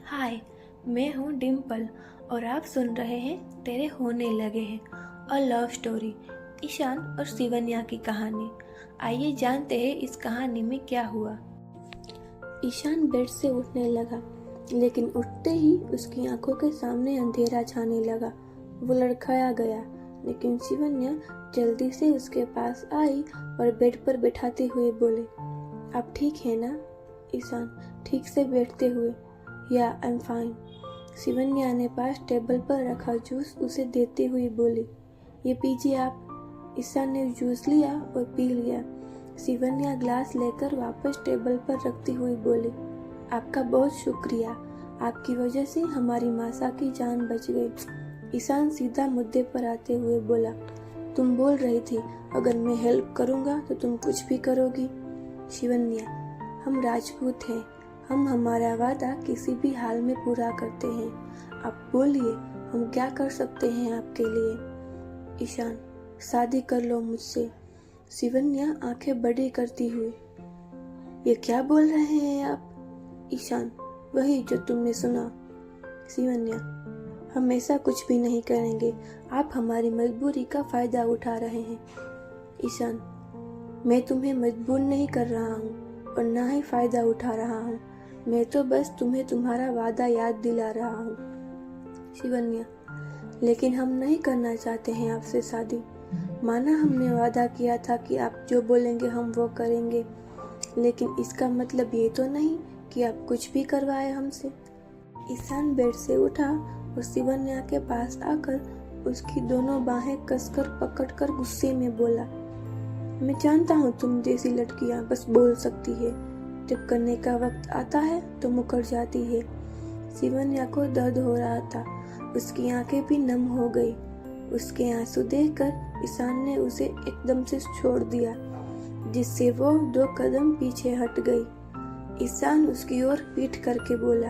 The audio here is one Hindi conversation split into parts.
हाय, मैं हूँ डिम्पल और आप सुन रहे हैं तेरे होने लगे हैं अ लव स्टोरी। ईशान और शिवन्या की कहानी। आइए जानते हैं इस कहानी में क्या हुआ। ईशान बेड से उठने लगा, लेकिन उठते ही उसकी आंखों के सामने अंधेरा छाने लगा। वो लड़खड़ा गया, लेकिन शिवन्या जल्दी से उसके पास आई और बेड पर बैठाते हुए बोले, आप ठीक है ना? ईशान ठीक से बैठते हुए, या आई एम फाइन। शिवन्या ने पास टेबल पर रखा जूस उसे देते हुए बोली, ये पीजिए आप। ईशान ने जूस लिया और पी लिया। शिवन्या ग्लास लेकर वापस टेबल पर रखती हुई बोली, आपका बहुत शुक्रिया, आपकी वजह से हमारी मासा की जान बच गई। ईशान सीधा मुद्दे पर आते हुए बोला, तुम बोल रही थी अगर मैं हेल्प करूंगा तो तुम कुछ भी करोगी। शिवन्या, हम राजपूत हैं, हम हमारा वादा किसी भी हाल में पूरा करते हैं। आप बोलिए, हम क्या कर सकते हैं आपके लिए? ईशान, शादी कर लो मुझसे। शिवन्या आंखें बड़ी करती हुई, ये क्या बोल रहे हैं आप? ईशान, वही जो तुमने सुना। शिवन्या, हम ऐसा कुछ भी नहीं करेंगे, आप हमारी मजबूरी का फायदा उठा रहे हैं। ईशान, मैं तुम्हें मजबूर नहीं कर रहा हूँ और ना ही फायदा उठा रहा हूँ, मैं तो बस तुम्हें तुम्हारा वादा याद दिला रहा हूँ। शिवन्या, लेकिन हम नहीं करना चाहते हैं आपसे शादी। माना हमने वादा किया था कि आप जो बोलेंगे हम वो करेंगे, लेकिन इसका मतलब ये तो नहीं कि आप कुछ भी करवाए हमसे। ईशान बेड से उठा और शिवन्या के पास आकर उसकी दोनों बाहें कसकर पकड़कर गुस्से में बोला, मैं जानता हूँ तुम जैसी लड़कियां बस बोल सकती है, जब करने का वक्त आता है तो मुकर जाती है। शिवन्या को दर्द हो रहा था, उसकी आंखें भी नम हो गई। उसके आंसू देखकर ईशान ने उसे एकदम से छोड़ दिया, जिससे वो 2 कदम पीछे हट गई। ईशान उसकी ओर पीठ करके बोला,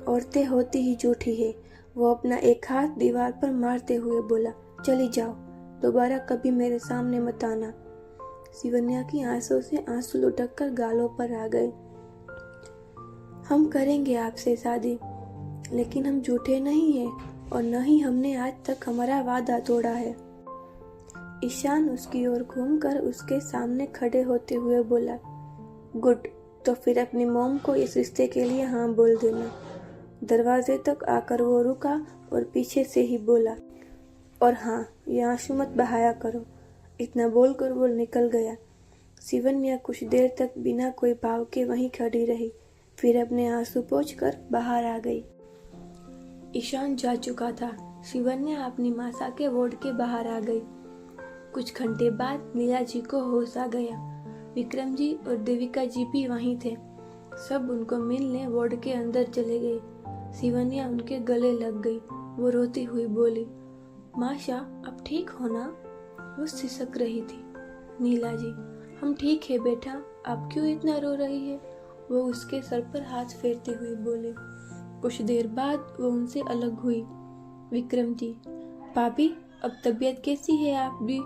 औरतें होती ही झूठी है। वो अपना एक हाथ दीवार पर मारते हुए बोला, चली जाओ, दोबारा कभी मेरे सामने मत आना। शिवन्या की आंसू से आंसू लुढ़क कर गालों पर आ गए। हम करेंगे आपसे शादी, लेकिन हम झूठे नहीं हैं और न ही हमने आज तक हमारा वादा तोड़ा है। ईशान उसकी ओर घूमकर उसके सामने खड़े होते हुए बोला, गुड, तो फिर अपनी मॉम को इस रिश्ते के लिए हाँ बोल देना। दरवाजे तक आकर वो रुका और पीछे से ही बोला, और हाँ, ये आंसू मत बहाया करो। इतना बोलकर वो निकल गया। शिवन्या कुछ देर तक बिना कोई भाव के वहीं खड़ी रही, फिर अपने आंसू पोंछकर बाहर आ गई। ईशान जा चुका था। शिवन्या अपनी मासा के वार्ड के बाहर आ गई। कुछ घंटे बाद नीला जी को होश आ गया। विक्रम जी और देविका जी भी वहीं थे। सब उनको मिलने वार्ड के अंदर चले गए। शिवन्या उनके गले लग गई। वो रोती हुई बोली, माशा, अब ठीक हो ना? वो सिसक रही थी। नीला जी, हम ठीक है बेटा, आप क्यों इतना रो रही है? वो उसके सर पर हाथ फेरते हुए बोले। कुछ देर बाद वो उनसे अलग हुई। विक्रम जी, भाभी, अब तबीयत कैसी है आपकी?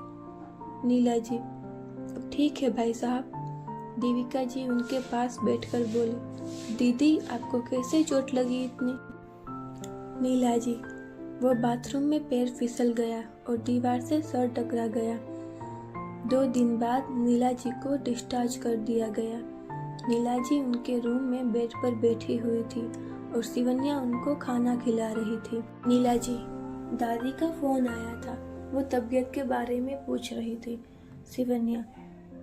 नीला जी, अब ठीक है भाई साहब। देविका जी उनके पास बैठकर बोली, दीदी, आपको कैसे चोट लगी इतनी? नीला जी, वो बाथरूम में पैर फिसल गया और दीवार से सर टकरा गया। 2 दिन बाद नीला जी को डिस्चार्ज कर दिया गया। नीला जी उनके रूम में बेड पर बैठी हुई थी और शिवन्या उनको खाना खिला रही थी। नीला जी, दादी का फोन आया था, वो तबीयत के बारे में पूछ रही थी। शिवन्या,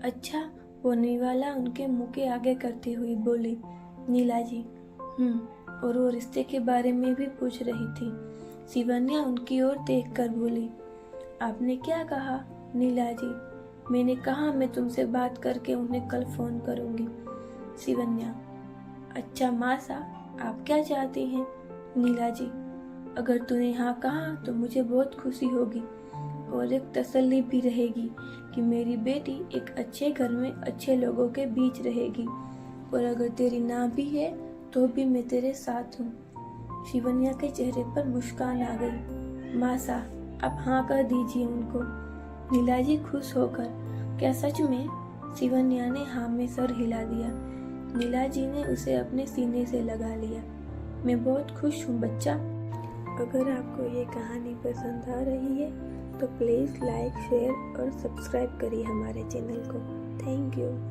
अच्छा, होने वाला उनके मुंह के आगे करती हुई बोली। नीला जी, और वो रिश्ते के बारे में भी पूछ रही थी। शिवन्या उनकी ओर देखकर बोली, आपने क्या कहा? नीला जी, मैंने कहा मैं तुमसे बात करके उन्हें कल फोन करूंगी। शिवन्या, अच्छा मासा, आप क्या चाहती हैं? नीला जी, अगर तूने हाँ कहा तो मुझे बहुत खुशी होगी और एक तसल्ली भी रहेगी कि मेरी बेटी एक अच्छे घर में अच्छे लोगों के बीच रहेगी, और अगर तेरी ना भी है तो भी मैं तेरे साथ हूँ। शिवन्या के चेहरे पर मुस्कान आ गई। मासा, आप हाँ कर दीजिए उनको। नीला जी खुश होकर, क्या सच में? शिवन्या ने हाँ में सर हिला दिया। नीला जी ने उसे अपने सीने से लगा लिया। मैं बहुत खुश हूँ बच्चा। अगर आपको ये कहानी पसंद आ रही है तो प्लीज़ लाइक, शेयर और सब्सक्राइब करिए हमारे चैनल को। Thank you.